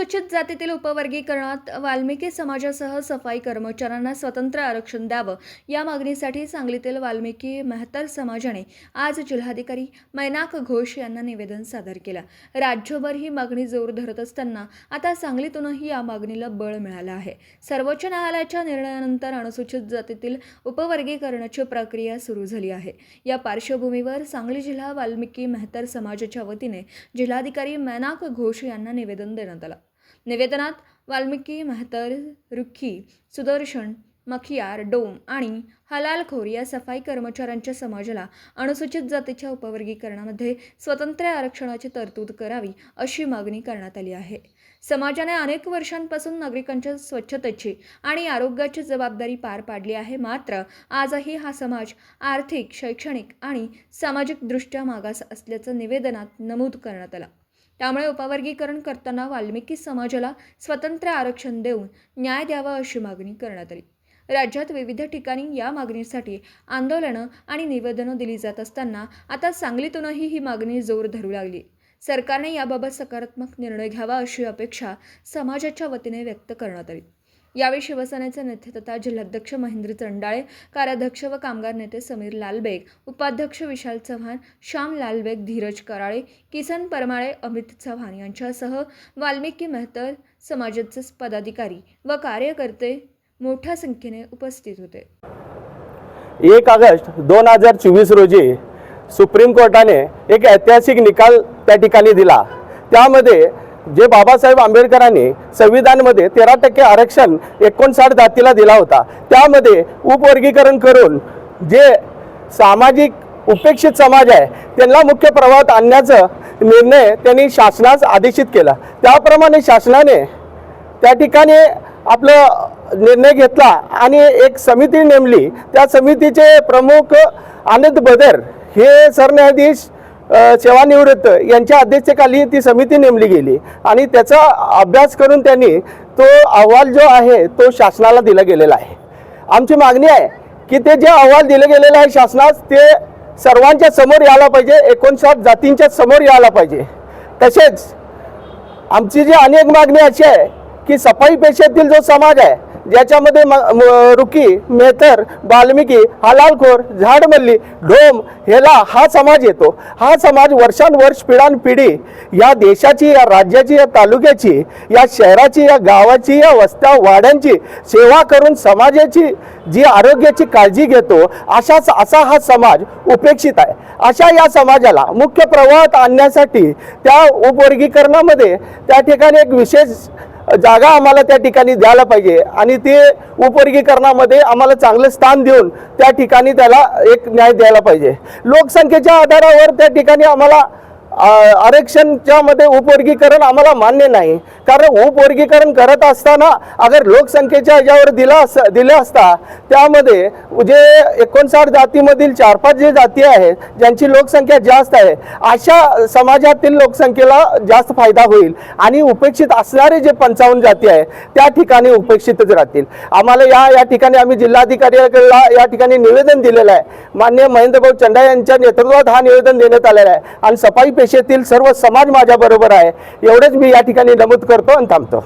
अनुसूचित जातीतील उपवर्गीकरणात वाल्मिकी समाजासह सफाई कर्मचाऱ्यांना स्वतंत्र आरक्षण द्यावं या मागणीसाठी सांगलीतील वाल्मिकी मेहतर समाजाने आज जिल्हाधिकारी मैनाक घोष यांना निवेदन सादर केलं। राज्यभर ही मागणी जोर धरत असताना आता सांगलीतूनही या मागणीला बळ मिळालं आहे। सर्वोच्च न्यायालयाच्या निर्णयानंतर अनुसूचित जातीतील उपवर्गीकरणाची प्रक्रिया सुरू झाली आहे। या पार्श्वभूमीवर सांगली जिल्हा वाल्मिकी मेहतर समाजाच्या वतीने जिल्हाधिकारी मैनाक घोष यांना निवेदन देण्यात आलं। निवेदनात वाल्मिकी मेहतर, रुखी, सुदर्शन, मखियार, डोम आणि हलालखोर या सफाई कर्मचाऱ्यांच्या समाजाला अनुसूचित जातीच्या उपवर्गीकरणामध्ये स्वतंत्र आरक्षणाची तरतूद करावी अशी मागणी करण्यात आली आहे। समाजाने अनेक वर्षांपासून नागरिकांच्या स्वच्छतेची आणि आरोग्याची जबाबदारी पार पाडली आहे। मात्र आजही हा समाज आर्थिक, शैक्षणिक आणि सामाजिकदृष्ट्या मागास असल्याचं निवेदनात नमूद करण्यात आलं। त्यामुळे उपवर्गीकरण करताना वाल्मिकी समाजाला स्वतंत्र आरक्षण देऊन न्याय द्यावा अशी मागणी करण्यात आली। राज्यात विविध ठिकाणी या मागणीसाठी आंदोलनं आणि निवेदनं दिली जात असताना आता सांगलीतूनही ही मागणी जोर धरू लागली। सरकारने याबाबत सकारात्मक निर्णय घ्यावा अशी अपेक्षा समाजाच्या वतीने व्यक्त करण्यात आली। यावेळी शिवसेनेचे नेते तथा जिल्हाध्यक्ष महेंद्र चंडाळे, कार्याध्यक्ष व कामगार नेते समीर लालबेग, उपाध्यक्ष विशाल चव्हाण, श्याम लालबेग, धीरज कराळे, किसन परमाळे, अमित चव्हाण यांच्यासह वाल्मिकी मेहतर समाजाचे पदाधिकारी व कार्यकर्ते मोठ्या संख्येने उपस्थित होते। 1 ऑगस्ट 2024 रोजी सुप्रीम कोर्टाने एक ऐतिहासिक निकाल त्या ठिकाणी दिला। त्यामध्ये जे बाबासाहेब आंबेडकरांनी संविधानामध्ये 13% आरक्षण 59 जातीला दिला होता, त्यामध्ये उपवर्गीकरण करून जे सामाजिक उपेक्षित समाज आहे त्यांना मुख्य प्रवाहात आणण्याचा निर्णय त्यांनी शासनास आदेशित केला। त्याप्रमाणे शासनाने त्या ठिकाणी आपला निर्णय घेतला आणि एक समिती नेमली। त्या समितीचे प्रमुख आनंद बदर हे सरन्यायाधीश सेवानिवृत्त यांच्या अध्यक्षतेखाली ती समिती नेमली गेली आणि त्याचा अभ्यास करून त्यांनी तो अहवाल जो आहे तो शासनाला दिला गेलेला आहे। आमची मागणी आहे की ते जे अहवाल दिले गेलेले आहे शासनास ते सर्वांच्या समोर यायला पाहिजे, 59 जातींच्या समोर यायला पाहिजे। तसेच आमची जी अनेक मागणी अशी आहे की सफाई पेशातील जो समाज आहे ज्याच्यामध्ये रुखी, मेहतर, वाल्मिकी, हलालखोर, झाडमल्ली, ढोम हेला हा समाज येतो। हा समाज वर्षानुवर्ष पिढ्यानपिढी या देशाची, या राज्याची, या तालुक्याची, या शहराची, या गावाची, या वस्त्या वाड्यांची सेवा करून समाजाची जी आरोग्याची काळजी घेतो असा हा समाज उपेक्षित आहे। अशा या समाजाला मुख्य प्रवाहात आणण्यासाठी त्या उपवर्गीकरणामध्ये त्या ठिकाणी एक विशेष जागा आम्हाला त्या ठिकाणी द्यायला पाहिजे आणि ते उपवर्गीकरणामध्ये आम्हाला चांगलं स्थान देऊन त्या ठिकाणी त्याला एक न्याय द्यायला पाहिजे। लोकसंख्येच्या आधारावर त्या ठिकाणी आम्हाला आरक्षणच्या मध्ये उपवर्गीकरण आम्हाला मान्य नाही, कारण उपवर्गीकरण करत असताना अगर लोकसंख्येच्या याच्यावर दिलं असता त्यामध्ये जे 59 जातीमधील 4-5 जे जाती आहेत ज्यांची लोकसंख्या जास्त आहे अशा समाजातील लोकसंख्येला जास्त फायदा होईल आणि उपेक्षित असणारे जे 55 जाती आहेत त्या ठिकाणी उपेक्षितच राहतील। आम्हाला या ठिकाणी आम्ही जिल्हाधिकाऱ्याला या ठिकाणी निवेदन दिलेलं आहे। माननीय महेंद्रभाऊ चंडाळे यांच्या नेतृत्वात हा निवेदन देण्यात आलेलं आहे आणि सफाई पेशेतील सर्व समाज माझ्या बरोबर आहे। एवढेच मी या ठिकाणी नमूद करतो आणि थांबतो।